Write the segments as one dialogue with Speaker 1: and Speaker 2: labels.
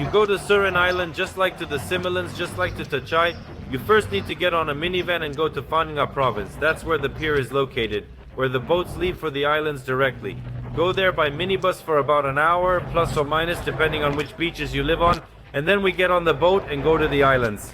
Speaker 1: you go to Surin Island, just like to the Similans, just like to Tachai, you first need to get on a minivan and go to Phang Nga province. That's where the pier is located, where the boats leave for the islands directly. Go there by minibus for about an hour, plus or minus, depending on which beaches you live on, and then we get on the boat and go to the islands.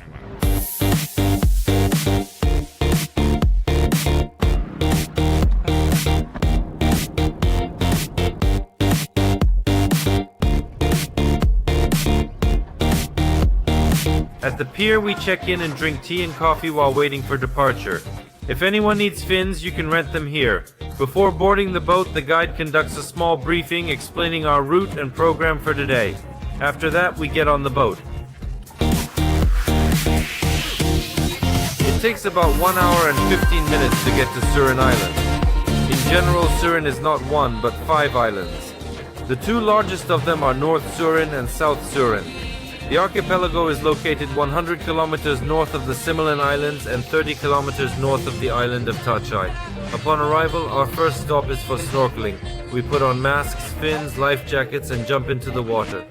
Speaker 1: At the pier, we check in and drink tea and coffee while waiting for departure. If anyone needs fins, you can rent them here. Before boarding the boat, the guide conducts a small briefing explaining our route and program for today. After that, we get on the boat. It takes about 1 hour and 15 minutes to get to Surin Island. In general, Surin is not one, but 5 islands. The 2 largest of them are North Surin and South Surin. The archipelago is located 100 kilometers north of the Similan Islands and 30 kilometers north of the island of Tachai. Upon arrival, our first stop is for snorkeling. We put on masks, fins, life jackets, and jump into the water.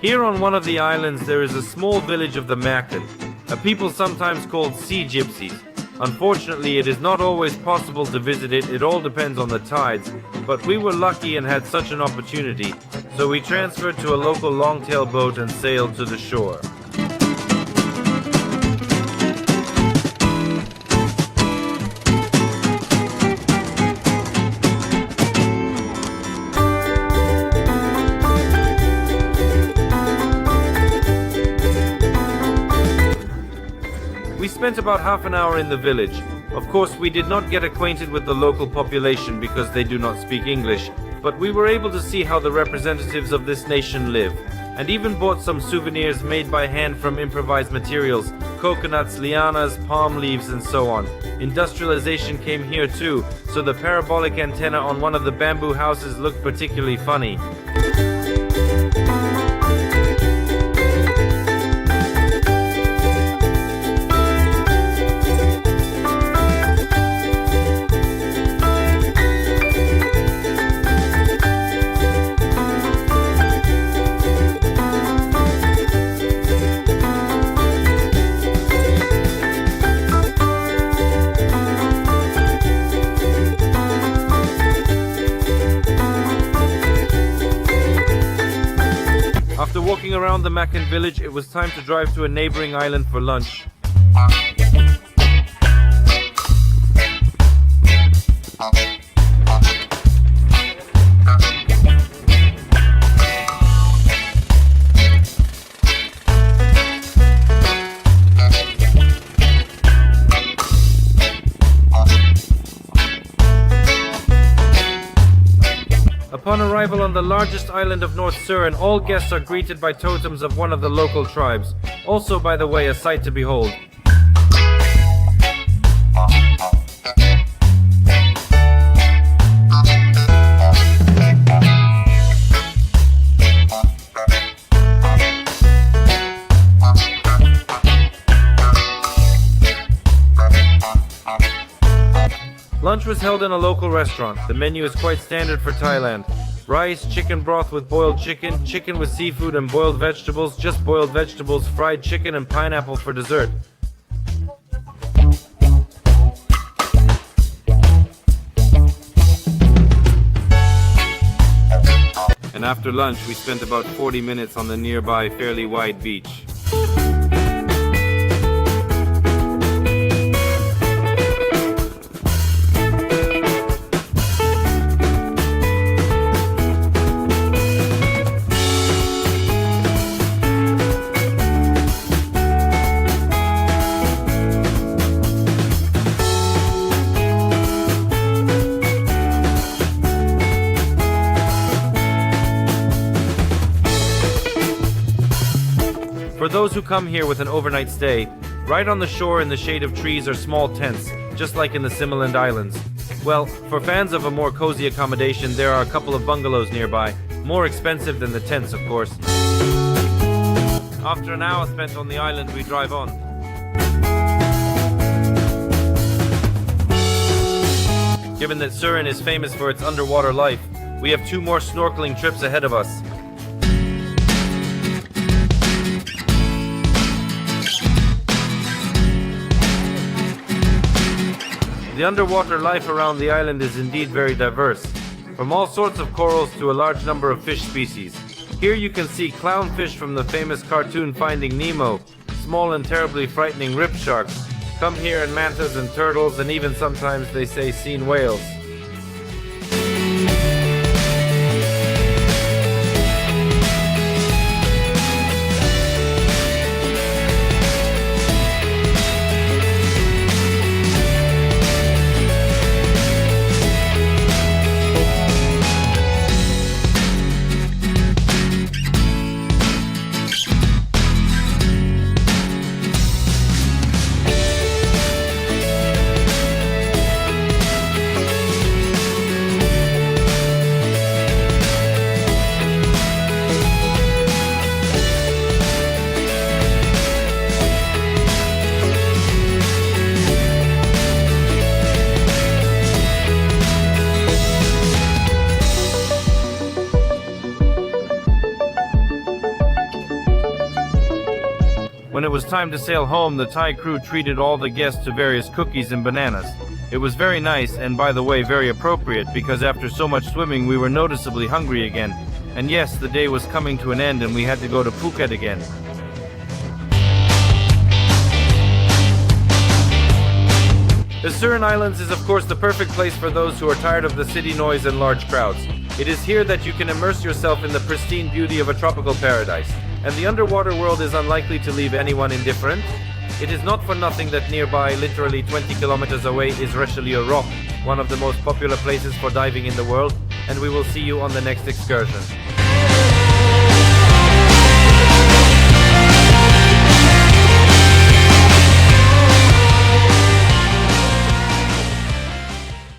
Speaker 1: Here on one of the islands there is a small village of the Moken, a people sometimes called sea gypsies. Unfortunately, it is not always possible to visit it, it all depends on the tides, but we were lucky and had such an opportunity, so we transferred to a local longtail boat and sailed to the shore. We spent about half an hour in the village. Of course, we did not get acquainted with the local population because they do not speak English, but we were able to see how the representatives of this nation live, and even bought some souvenirs made by hand from improvised materials, coconuts, lianas, palm leaves, and so on. Industrialization came here too, so the parabolic antenna on one of the bamboo houses looked particularly funny. After walking around the Moken village, it was time to drive to a neighboring island for lunch. Upon arrival on the largest island of North Surin, all guests are greeted by totems of one of the local tribes. Also, by the way, a sight to behold. Lunch was held in a local restaurant. The menu is quite standard for Thailand. Rice, chicken broth with boiled chicken, chicken with seafood and boiled vegetables, just boiled vegetables, fried chicken and pineapple for dessert. And after lunch, we spent about 40 minutes on the nearby fairly wide beach. For those who come here with an overnight stay, right on the shore in the shade of trees are small tents, just like in the Similan Islands. Well, for fans of a more cozy accommodation, there are a couple of bungalows nearby, more expensive than the tents, of course. After an hour spent on the island, we drive on. Given that Surin is famous for its underwater life, we have 2 more snorkeling trips ahead of us. The underwater life around the island is indeed very diverse, from all sorts of corals to a large number of fish species. Here you can see clownfish from the famous cartoon Finding Nemo, small and terribly frightening rip sharks, come here in mantas and turtles, and even sometimes they say seen whales. When it was time to sail home, the Thai crew treated all the guests to various cookies and bananas. It was very nice and, by the way, very appropriate, because after so much swimming we were noticeably hungry again. And yes, the day was coming to an end and we had to go to Phuket again. The Surin Islands is of course the perfect place for those who are tired of the city noise and large crowds. It is here that you can immerse yourself in the pristine beauty of a tropical paradise. And the underwater world is unlikely to leave anyone indifferent. It is not for nothing that nearby, literally 20 kilometers away, is Richelieu Rock, one of the most popular places for diving in the world, and we will see you on the next excursion.